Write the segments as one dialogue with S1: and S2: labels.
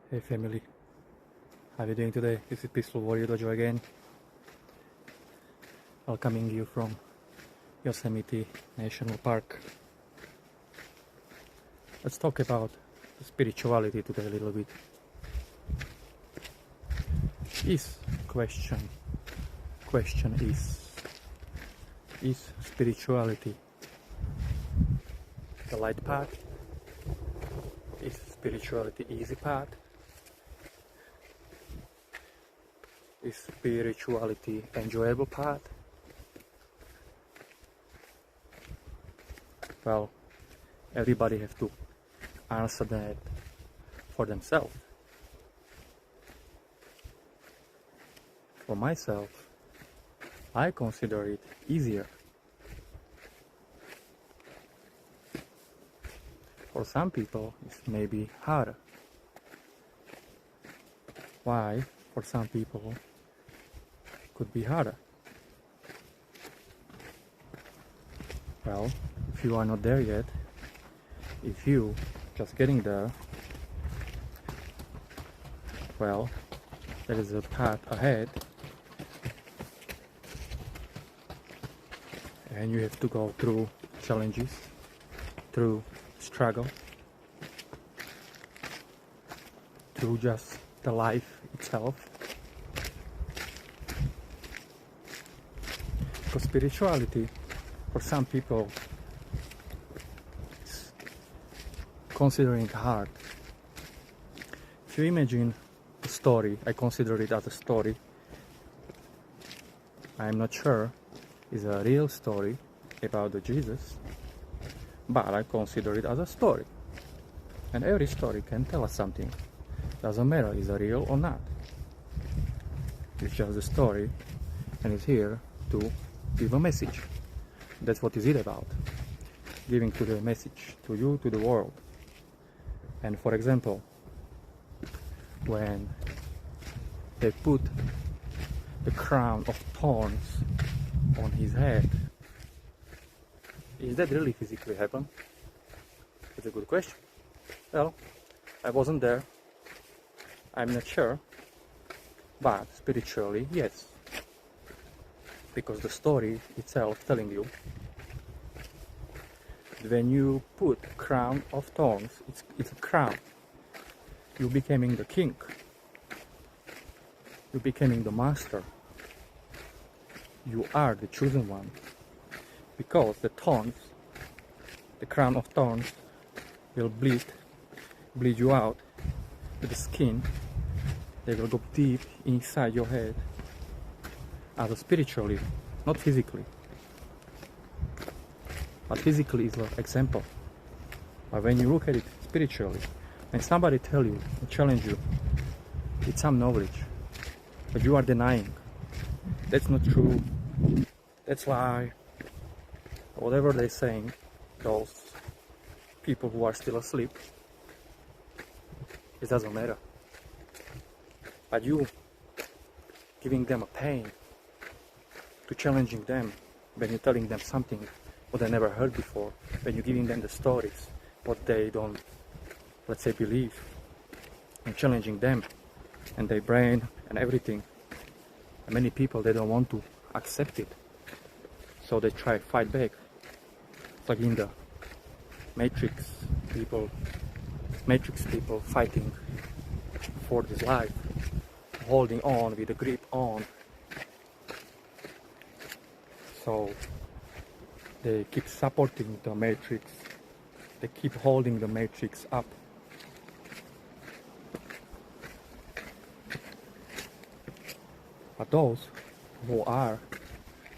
S1: Hey family, how are you doing today? This is Peaceful Warrior Dojo again, welcoming you from Yosemite National Park. Let's talk about spirituality today a little bit. Question is spirituality the light path? Is spirituality easy path? Is spirituality enjoyable path? Well, everybody has to answer that for themselves. For myself, I consider it easier. For some people, it's maybe harder. Why? For some people, it could be harder. Well, if you are not there yet, if you just getting there, well, there is a path ahead, and you have to go through challenges, through struggle, through just the life itself. Because spirituality, for some people, is considering hard. If you imagine a story, I consider it as a story. I'm not sure it's a real story about the Jesus, but I consider it as a story. And every story can tell us something. Doesn't matter is it real or not. It's just a story, and it's here to give a message. That's what is it about. Giving to the message to you, to the world. And for example, when they put the crown of thorns on his head, is that really physically happen? It's a good question. Well, I wasn't there. I'm not sure. But spiritually, yes. Because the story itself telling you when you put crown of thorns, it's a crown. You're becoming the king. You're becoming the master. You are the chosen one. Because the thorns, the crown of thorns, will bleed you out with the skin. They will go deep inside your head, either spiritually, not physically. But physically is an example. But when you look at it spiritually, when somebody tell you, challenge you, it's some knowledge, but you are denying. That's not true. That's why whatever they're saying, those people who are still asleep, it doesn't matter. But you giving them a pain, to challenging them when you're telling them something what they never heard before, when you're giving them the stories, what they don't, let's say, believe, and challenging them and their brain and everything. And many people, they don't want to accept it, so they try to fight back. It's like in the Matrix people fighting for this life, holding on with a grip on. So they keep supporting the Matrix, they keep holding the Matrix up. But those who are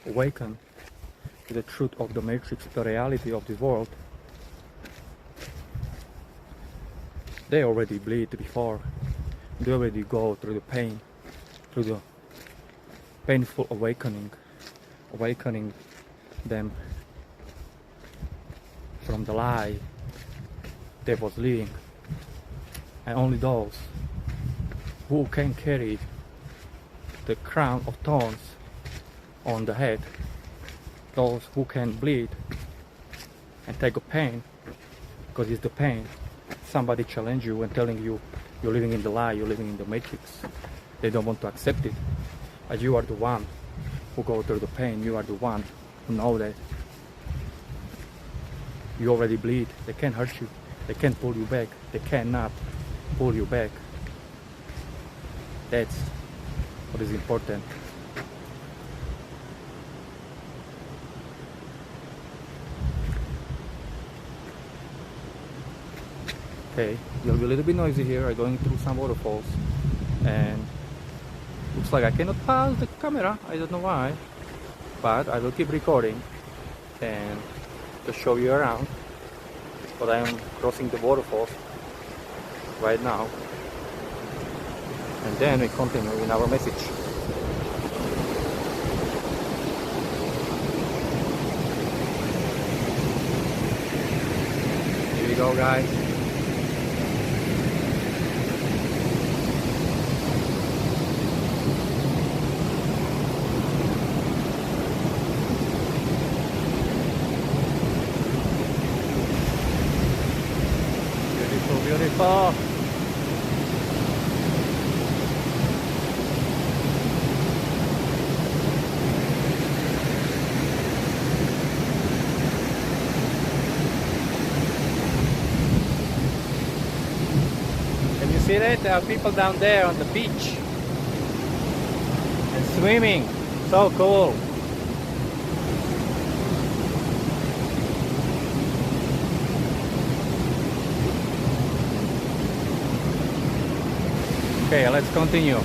S1: awakened to the truth of the Matrix, the reality of the world, they already bleed before. They already go through the pain, through the painful awakening them from the lie they was living. And only those who can carry the crown of thorns on the head, those who can bleed and take a pain, because it's the pain somebody challenge you and telling you you're living in the lie, you're living in the matrix. They don't want to accept it. But you are the one who go through the pain. You are the one who know that. You already bleed. They can't hurt you. They can't pull you back. They cannot pull you back. That's what is important. Okay, it'll be a little bit noisy here. I'm going through some waterfalls, and looks like I cannot pause the camera. I don't know why, but I will keep recording and just show you around. But I am crossing the waterfalls right now, and then we continue in our message. Here we go, guys. Beautiful. Can you see that? There are people down there on the beach and swimming. So cool. Okay, let's continue.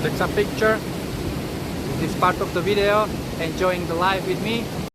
S1: Take some picture. This part of the video, enjoying the life with me.